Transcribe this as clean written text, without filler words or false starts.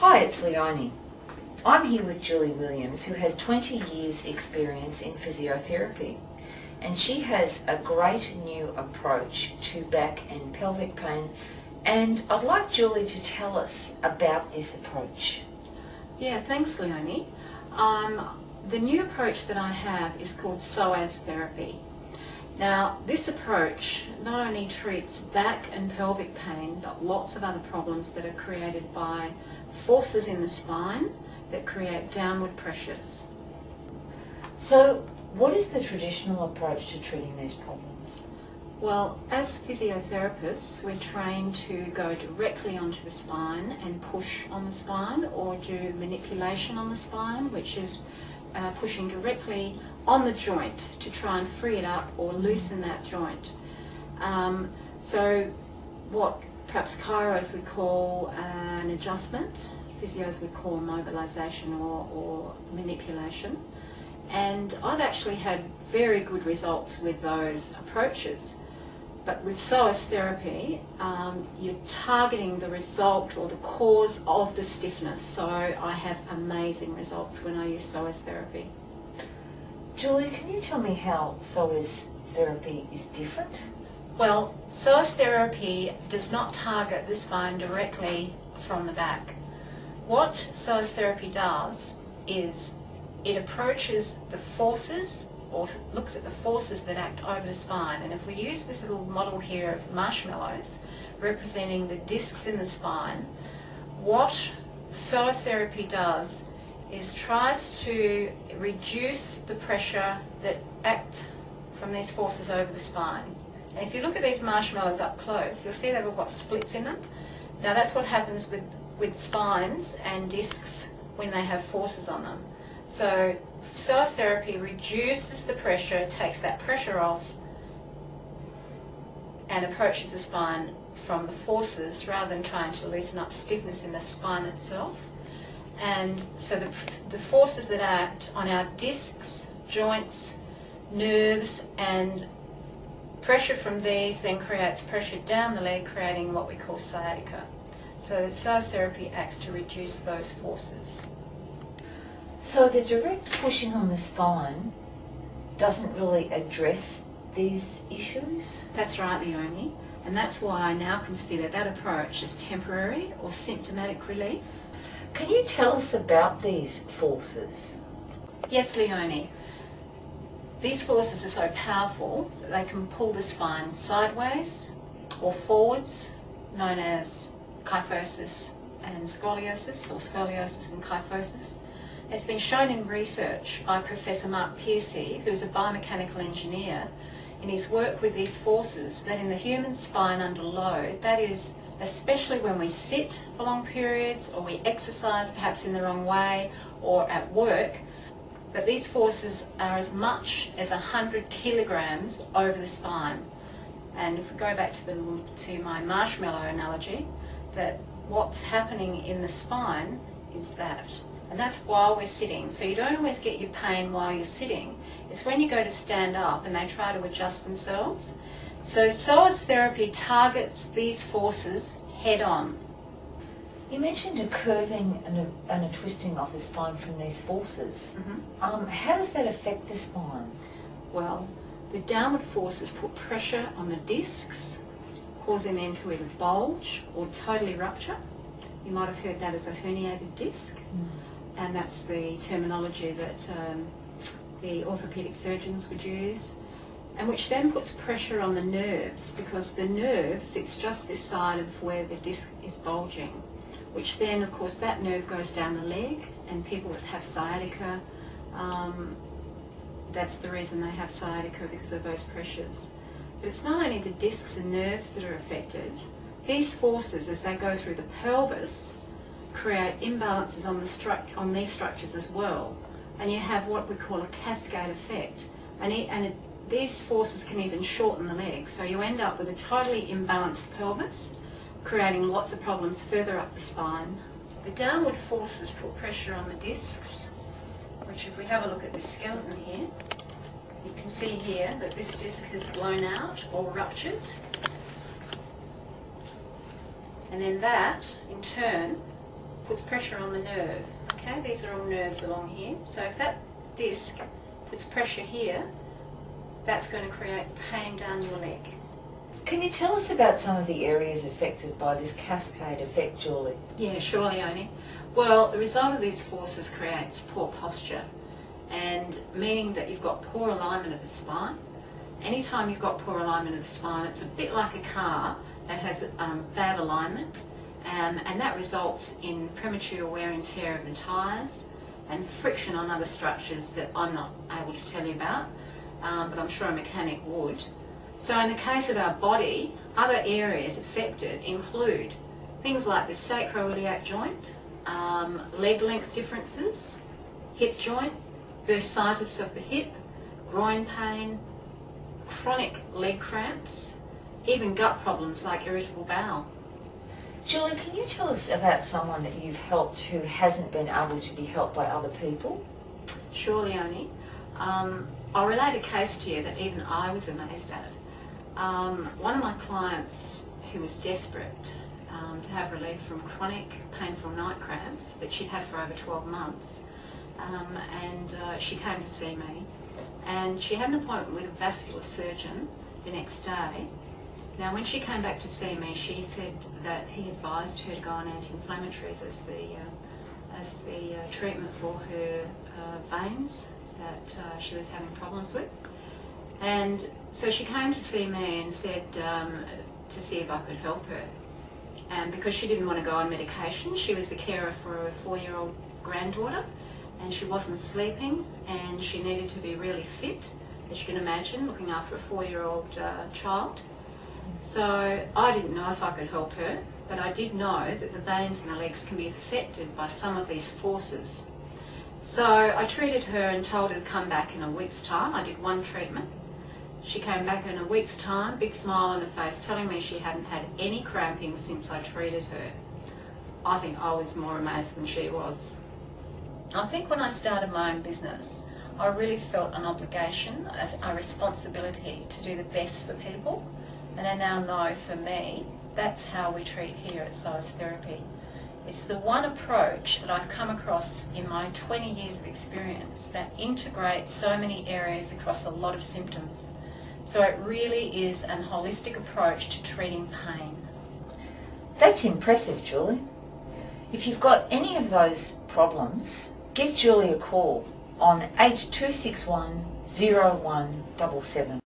Hi, it's Leonie. I'm here with Julie Williams, who has 20 years experience in physiotherapy, and she has a great new approach to back and pelvic pain, and I'd like Julie to tell us about this approach. Yeah, thanks Leonie. The new approach that I have is called Soaztherapy. Now, this approach not only treats back and pelvic pain, but lots of other problems that are created by forces in the spine that create downward pressures. So, what is the traditional approach to treating these problems? Well, as physiotherapists, we're trained to go directly onto the spine and push on the spine, or do manipulation on the spine, which is pushing directly on the joint to try and free it up or loosen that joint. So what perhaps chiros would call an adjustment, physios would call mobilization or manipulation. And I've actually had very good results with those approaches. But with Soaztherapy, you're targeting the result or the cause of the stiffness. So I have amazing results when I use Soaztherapy. Julie, can you tell me how Soaztherapy is different? Well, Soaztherapy does not target the spine directly from the back. What Soaztherapy does is it approaches the forces, or looks at the forces that act over the spine. And if we use this little model here of marshmallows representing the discs in the spine, what Soaztherapy does is tries to reduce the pressure that acts from these forces over the spine. And if you look at these marshmallows up close, you'll see they've all got splits in them. Now that's what happens with spines and discs when they have forces on them. So Soaztherapy reduces the pressure, takes that pressure off, and approaches the spine from the forces rather than trying to loosen up stiffness in the spine itself. And so the forces that act on our discs, joints, nerves, and pressure from these then creates pressure down the leg, creating what we call sciatica. So Soaztherapy acts to reduce those forces. So the direct pushing on the spine doesn't really address these issues? That's right, Leonie, and that's why I now consider that approach as temporary or symptomatic relief. Can you tell us about these forces? Yes, Leonie. These forces are so powerful that they can pull the spine sideways or forwards, known as kyphosis and scoliosis, or scoliosis and kyphosis. It's been shown in research by Professor Mark Piercy, who's a biomechanical engineer, in his work with these forces, that in the human spine under load, that is, especially when we sit for long periods or we exercise perhaps in the wrong way or at work, but these forces are as much as 100 kilograms over the spine. And if we go back to my marshmallow analogy, that what's happening in the spine is that. And that's while we're sitting. So you don't always get your pain while you're sitting. It's when you go to stand up and they try to adjust themselves. So Soaztherapy targets these forces head on. You mentioned a curving and a twisting of the spine from these forces. Mm-hmm. How does that affect the spine? Well, the downward forces put pressure on the discs, causing them to either bulge or totally rupture. You might have heard that as a herniated disc. And that's the terminology that the orthopedic surgeons would use, and which then puts pressure on the nerves, because the nerve sits just this side of where the disc is bulging, which then, of course, that nerve goes down the leg, and people that have sciatica, that's the reason they have sciatica, because of those pressures. But it's not only the discs and nerves that are affected. These forces, as they go through the pelvis, create imbalances on these structures as well, and you have what we call a cascade effect, and these forces can even shorten the legs, so you end up with a totally imbalanced pelvis, creating lots of problems further up the spine. The downward forces put pressure on the discs, which, if we have a look at this skeleton here, you can see here that this disc has blown out or ruptured, and then that in turn puts pressure on the nerve. Okay, these are all nerves along here. So if that disc puts pressure here, that's going to create pain down your leg. Can you tell us about some of the areas affected by this cascade effect, Julie? Yeah, sure, Leonie. Well, the result of these forces creates poor posture, and meaning that you've got poor alignment of the spine. Anytime you've got poor alignment of the spine, it's a bit like a car that has bad alignment, and that results in premature wear and tear of the tyres and friction on other structures that I'm not able to tell you about, but I'm sure a mechanic would. So in the case of our body, other areas affected include things like the sacroiliac joint, leg length differences, hip joint, bursitis of the hip, groin pain, chronic leg cramps, even gut problems like irritable bowel. Julie, can you tell us about someone that you've helped who hasn't been able to be helped by other people? Sure, Leonie. I'll relate a case to you that even I was amazed at. One of my clients who was desperate to have relief from chronic painful night cramps that she'd had for over 12 months, and she came to see me, and she had an appointment with a vascular surgeon the next day. Now when she came back to see me, she said that he advised her to go on anti-inflammatories as the treatment for her veins that she was having problems with. And so she came to see me and said to see if I could help her. And because she didn't want to go on medication, she was the carer for a 4-year-old granddaughter, and she wasn't sleeping, and she needed to be really fit, as you can imagine, looking after a 4-year-old child. So I didn't know if I could help her, but I did know that the veins in the legs can be affected by some of these forces. So I treated her and told her to come back in a week's time. I did one treatment. She came back in a week's time, big smile on her face, telling me she hadn't had any cramping since I treated her. I think I was more amazed than she was. I think when I started my own business, I really felt an obligation, a responsibility to do the best for people. And I now know, for me, that's how we treat here at Soaztherapy. It's the one approach that I've come across in my 20 years of experience that integrates so many areas across a lot of symptoms. So it really is an holistic approach to treating pain. That's impressive, Julie. If you've got any of those problems, give Julie a call on 8261 0177.